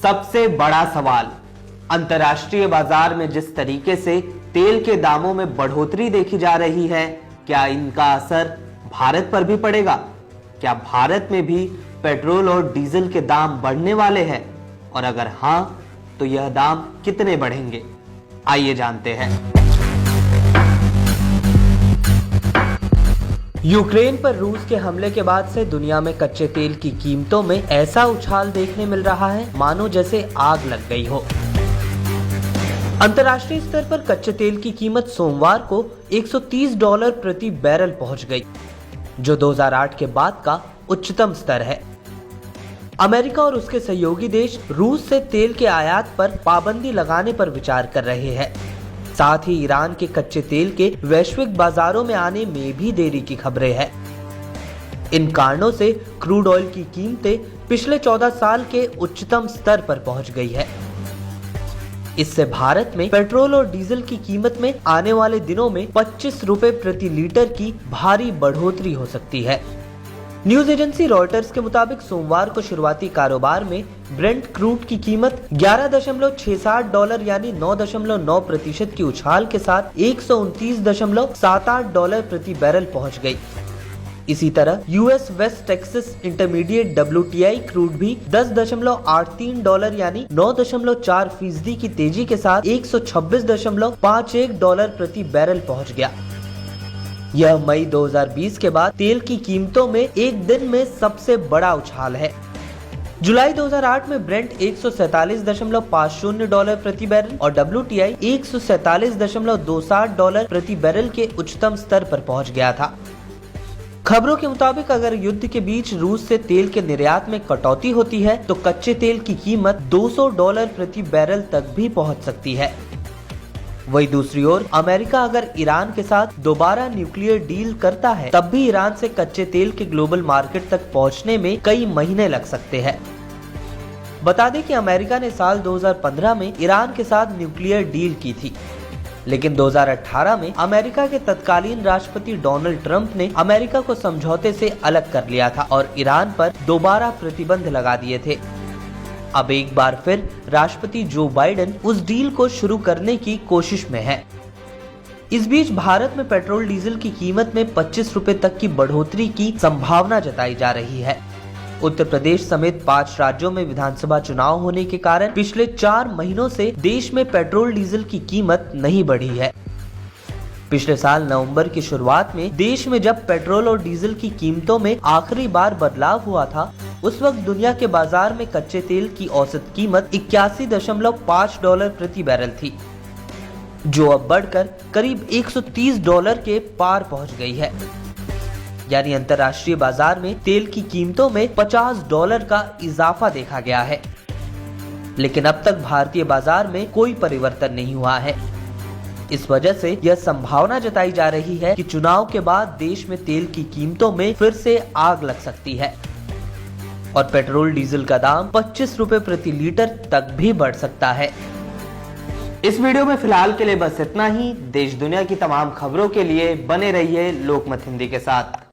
सबसे बड़ा सवाल, अंतर्राष्ट्रीय बाजार में जिस तरीके से तेल के दामों में बढ़ोतरी देखी जा रही है, क्या इनका असर भारत पर भी पड़ेगा? क्या भारत में भी पेट्रोल और डीजल के दाम बढ़ने वाले हैं? और अगर हां, तो यह दाम कितने बढ़ेंगे? आइए जानते हैं। यूक्रेन पर रूस के हमले के बाद से दुनिया में कच्चे तेल की कीमतों में ऐसा उछाल देखने मिल रहा है मानो जैसे आग लग गई हो। अंतर्राष्ट्रीय स्तर पर कच्चे तेल की कीमत सोमवार को $130 प्रति बैरल पहुंच गई, जो 2008 के बाद का उच्चतम स्तर है। अमेरिका और उसके सहयोगी देश रूस से तेल के आयात पर पाबंदी लगाने पर विचार कर रहे हैं। साथ ही ईरान के कच्चे तेल के वैश्विक बाजारों में आने में भी देरी की खबरें हैं। इन कारणों से क्रूड ऑयल की कीमतें पिछले 14 साल के उच्चतम स्तर पर पहुंच गई है। इससे भारत में पेट्रोल और डीजल की कीमत में आने वाले दिनों में 25 रुपए प्रति लीटर की भारी बढ़ोतरी हो सकती है। न्यूज एजेंसी रॉयटर्स के मुताबिक सोमवार को शुरुआती कारोबार में ब्रेंट क्रूड की कीमत $11.68 यानी 9.9% की उछाल के साथ $129.78 प्रति बैरल पहुंच गई। इसी तरह US West Texas intermediate WTI crude भी $10.83 यानी 9.4% की तेजी के साथ $126.51 प्रति बैरल पहुंच गया। यह मई 2020 के बाद तेल की कीमतों में एक दिन में सबसे बड़ा उछाल है। जुलाई 2008 में ब्रेंट $147.50 प्रति बैरल और WTI $147.62 प्रति बैरल के उच्चतम स्तर पर पहुंच गया था। खबरों के मुताबिक अगर युद्ध के बीच रूस से तेल के निर्यात में कटौती होती है तो कच्चे तेल की कीमत $200 प्रति बैरल तक भी पहुंच सकती है। वही दूसरी ओर अमेरिका अगर ईरान के साथ दोबारा न्यूक्लियर डील करता है, तब भी ईरान से कच्चे तेल के ग्लोबल मार्केट तक पहुंचने में कई महीने लग सकते हैं। बता दें कि अमेरिका ने साल 2015 में ईरान के साथ न्यूक्लियर डील की थी, लेकिन 2018 में अमेरिका के तत्कालीन राष्ट्रपति डोनाल्ड ट्रंप ने अमेरिका को समझौते से अलग कर लिया था और ईरान पर दोबारा प्रतिबंध लगा दिए थे। अब एक बार फिर राष्ट्रपति जो बाइडेन उस डील को शुरू करने की कोशिश में है। इस बीच भारत में पेट्रोल डीजल की कीमत में 25 रुपए तक की बढ़ोतरी की संभावना जताई जा रही है। उत्तर प्रदेश समेत 5 राज्यों में विधानसभा चुनाव होने के कारण पिछले 4 महीनों से देश में पेट्रोल डीजल की कीमत नहीं बढ़ी है। पिछले साल नवंबर की शुरुआत में देश में जब पेट्रोल और डीजल की कीमतों में आखिरी बार बदलाव हुआ था, उस वक्त दुनिया के बाजार में कच्चे तेल की औसत कीमत $81.5 प्रति बैरल थी, जो अब बढ़कर करीब $130 के पार पहुंच गई है। यानी अंतर्राष्ट्रीय बाजार में तेल की कीमतों में $50 का इजाफा देखा गया है। लेकिन अब तक भारतीय बाजार में कोई परिवर्तन नहीं हुआ है। इस वजह से यह संभावना जताई जा रही है कि चुनाव के बाद देश में तेल की कीमतों में फिर से आग लग सकती है और पेट्रोल डीजल का दाम 25 रुपए प्रति लीटर तक भी बढ़ सकता है। इस वीडियो में फिलहाल के लिए बस इतना ही। देश दुनिया की तमाम खबरों के लिए बने रहिए लोकमत हिंदी के साथ।